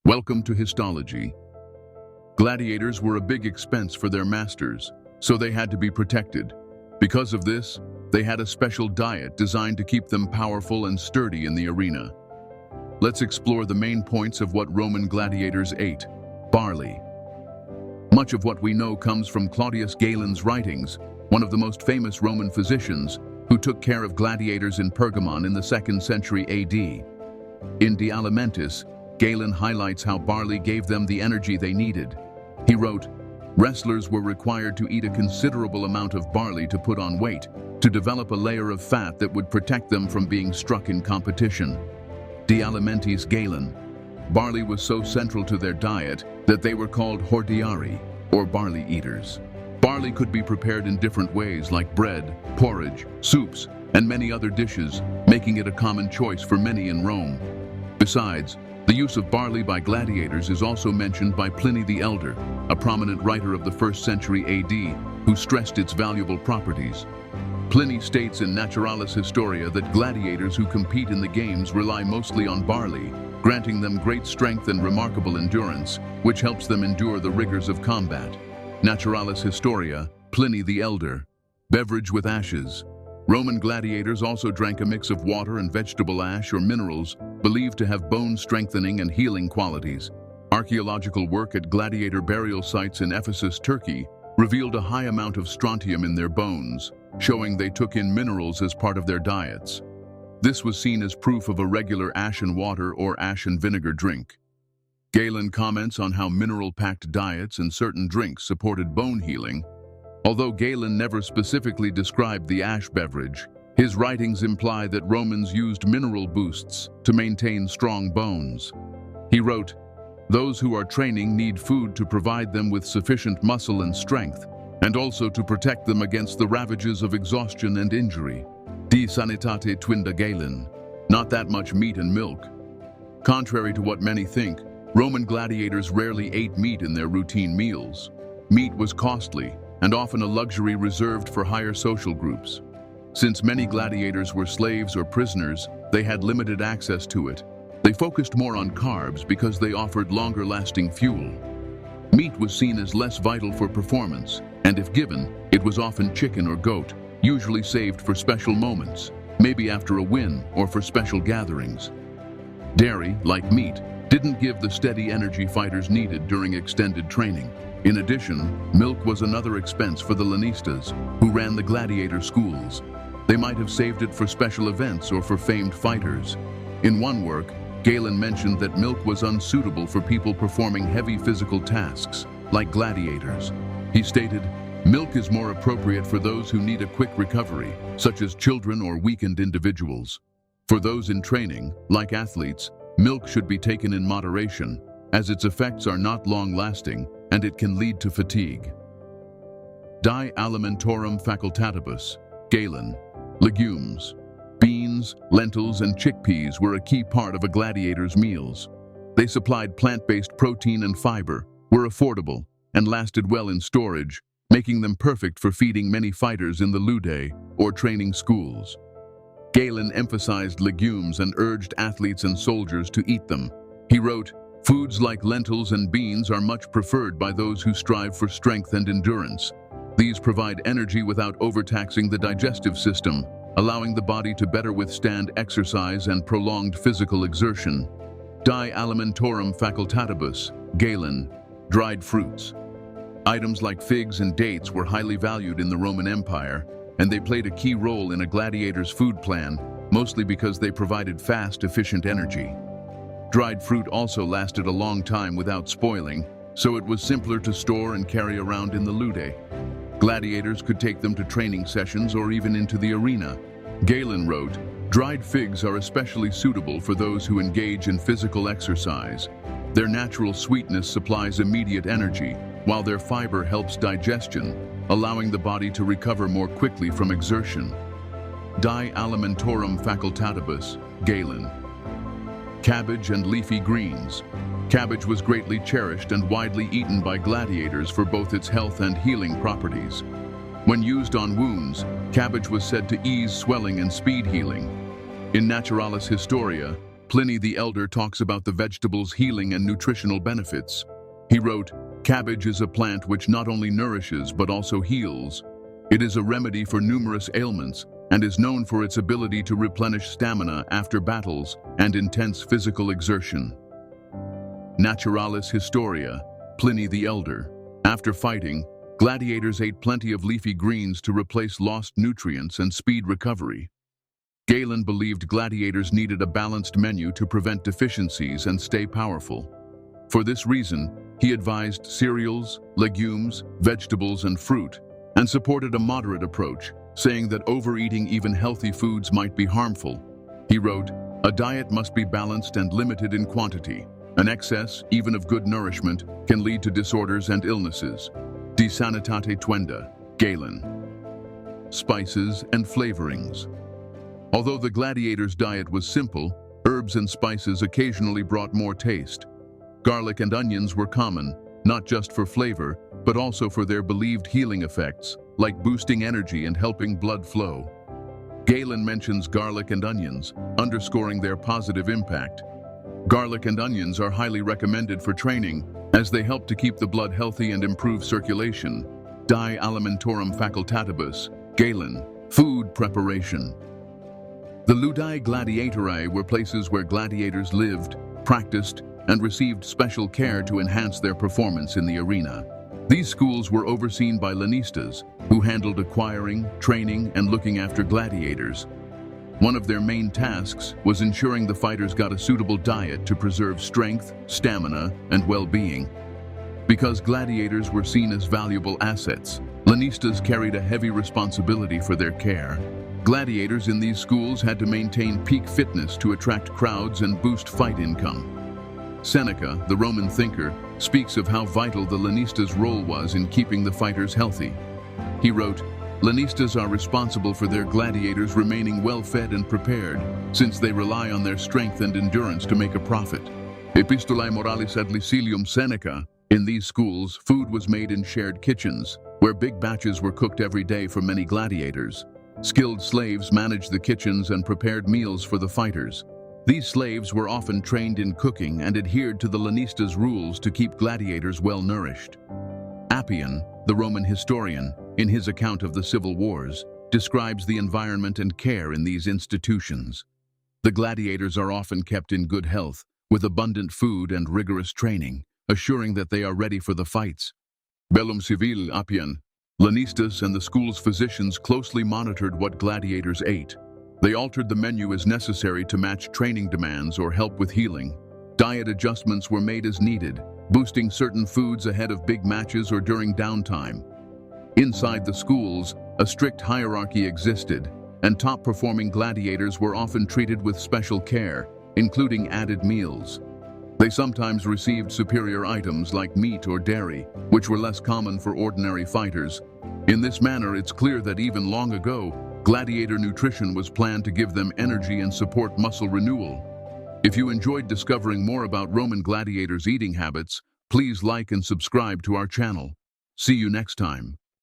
Welcome to histology. Gladiators were a big expense for their masters, so they had to be protected. Because of this, they had a special diet designed to keep them powerful and sturdy in the arena. Let's explore the main points of what Roman gladiators ate. Barley. Much of what we know comes from Claudius Galen's writings, one of the most famous Roman physicians who took care of gladiators in Pergamon in the 2nd century AD. In De Alimentis, Galen highlights how barley gave them the energy they needed. He wrote, "Wrestlers were required to eat a considerable amount of barley to put on weight, to develop a layer of fat that would protect them from being struck in competition." De Alimentis Galen. Barley was so central to their diet that they were called hordeari, or barley eaters. Barley could be prepared in different ways like bread, porridge, soups, and many other dishes, making it a common choice for many in Rome. Besides, the use of barley by gladiators is also mentioned by Pliny the Elder, a prominent writer of the 1st century AD, who stressed its valuable properties. Pliny states in Naturalis Historia that gladiators who compete in the games rely mostly on barley, granting them great strength and remarkable endurance, which helps them endure the rigors of combat. Naturalis Historia, Pliny the Elder. Beverage with ashes. Roman gladiators also drank a mix of water and vegetable ash or minerals, believed to have bone-strengthening and healing qualities. Archaeological work at gladiator burial sites in Ephesus, Turkey, revealed a high amount of strontium in their bones, showing they took in minerals as part of their diets. This was seen as proof of a regular ash and water or ash and vinegar drink. Galen comments on how mineral-packed diets and certain drinks supported bone healing. Although Galen never specifically described the ash beverage, his writings imply that Romans used mineral boosts to maintain strong bones. He wrote, "Those who are training need food to provide them with sufficient muscle and strength, and also to protect them against the ravages of exhaustion and injury." De Sanitate Twinda Galen. Not that much meat and milk. Contrary to what many think, Roman gladiators rarely ate meat in their routine meals. Meat was costly, and often a luxury reserved for higher social groups. Since many gladiators were slaves or prisoners, they had limited access to it. They focused more on carbs because they offered longer-lasting fuel. Meat was seen as less vital for performance, and if given, it was often chicken or goat, usually saved for special moments, maybe after a win or for special gatherings. Dairy, like meat, didn't give the steady energy fighters needed during extended training. In addition, milk was another expense for the lanistas, who ran the gladiator schools. They might have saved it for special events or for famed fighters. In one work, Galen mentioned that milk was unsuitable for people performing heavy physical tasks, like gladiators. He stated, "Milk is more appropriate for those who need a quick recovery, such as children or weakened individuals. For those in training, like athletes, milk should be taken in moderation, as its effects are not long-lasting and it can lead to fatigue." Die Alimentorum Facultatibus, Galen. Legumes. Beans, lentils, and chickpeas were a key part of a gladiator's meals. They supplied plant-based protein and fiber, were affordable, and lasted well in storage, making them perfect for feeding many fighters in the Ludae, or training schools. Galen emphasized legumes and urged athletes and soldiers to eat them. He wrote, "Foods like lentils and beans are much preferred by those who strive for strength and endurance. These provide energy without overtaxing the digestive system, allowing the body to better withstand exercise and prolonged physical exertion." Die Alimentorum Facultatibus, Galen. Dried fruits. Items like figs and dates were highly valued in the Roman Empire, and they played a key role in a gladiator's food plan, mostly because they provided fast, efficient energy. Dried fruit also lasted a long time without spoiling, so it was simpler to store and carry around in the Ludae. Gladiators could take them to training sessions or even into the arena. Galen wrote, "Dried figs are especially suitable for those who engage in physical exercise. Their natural sweetness supplies immediate energy, while their fiber helps digestion, allowing the body to recover more quickly from exertion." Die Alimentorum Facultatibus, Galen. Cabbage and leafy greens. Cabbage was greatly cherished and widely eaten by gladiators for both its health and healing properties. When used on wounds, cabbage was said to ease swelling and speed healing. In Naturalis Historia, Pliny the Elder talks about the vegetable's healing and nutritional benefits. He wrote, "Cabbage is a plant which not only nourishes but also heals. It is a remedy for numerous ailments and is known for its ability to replenish stamina after battles and intense physical exertion." Naturalis Historia, Pliny the Elder. After fighting, gladiators ate plenty of leafy greens to replace lost nutrients and speed recovery. Galen believed gladiators needed a balanced menu to prevent deficiencies and stay powerful. For this reason, he advised cereals, legumes, vegetables, and fruit, and supported a moderate approach, saying that overeating even healthy foods might be harmful. He wrote, "A diet must be balanced and limited in quantity. An excess, even of good nourishment, can lead to disorders and illnesses." De Sanitate Tuenda, Galen. Spices and flavorings. Although the gladiators' diet was simple, herbs and spices occasionally brought more taste. Garlic and onions were common, not just for flavor, but also for their believed healing effects, like boosting energy and helping blood flow. Galen mentions garlic and onions, underscoring their positive impact. Garlic and onions are highly recommended for training, as they help to keep the blood healthy and improve circulation. Die Alimentorum Facultatibus, Galen. Food preparation. The Ludi Gladiatorae were places where gladiators lived, practiced, and received special care to enhance their performance in the arena. These schools were overseen by lanistas, who handled acquiring, training, and looking after gladiators. One of their main tasks was ensuring the fighters got a suitable diet to preserve strength, stamina, and well-being. Because gladiators were seen as valuable assets, lanistas carried a heavy responsibility for their care. Gladiators in these schools had to maintain peak fitness to attract crowds and boost fight income. Seneca, the Roman thinker, speaks of how vital the lanista's role was in keeping the fighters healthy. He wrote, "Lanistas are responsible for their gladiators remaining well-fed and prepared, since they rely on their strength and endurance to make a profit." Epistolae Moralis ad Licilium Seneca. In these schools, food was made in shared kitchens, where big batches were cooked every day for many gladiators. Skilled slaves managed the kitchens and prepared meals for the fighters. These slaves were often trained in cooking and adhered to the lanistas' rules to keep gladiators well-nourished. Appian, the Roman historian, in his account of the civil wars, describes the environment and care in these institutions. The gladiators are often kept in good health, with abundant food and rigorous training, assuring that they are ready for the fights. Bellum Civil, Appian. Lanistas and the school's physicians closely monitored what gladiators ate. They altered the menu as necessary to match training demands or help with healing. Diet adjustments were made as needed, boosting certain foods ahead of big matches or during downtime. Inside the schools, a strict hierarchy existed, and top-performing gladiators were often treated with special care, including added meals. They sometimes received superior items like meat or dairy, which were less common for ordinary fighters. In this manner, it's clear that even long ago, gladiator nutrition was planned to give them energy and support muscle renewal. If you enjoyed discovering more about Roman gladiators' eating habits, please like and subscribe to our channel. See you next time.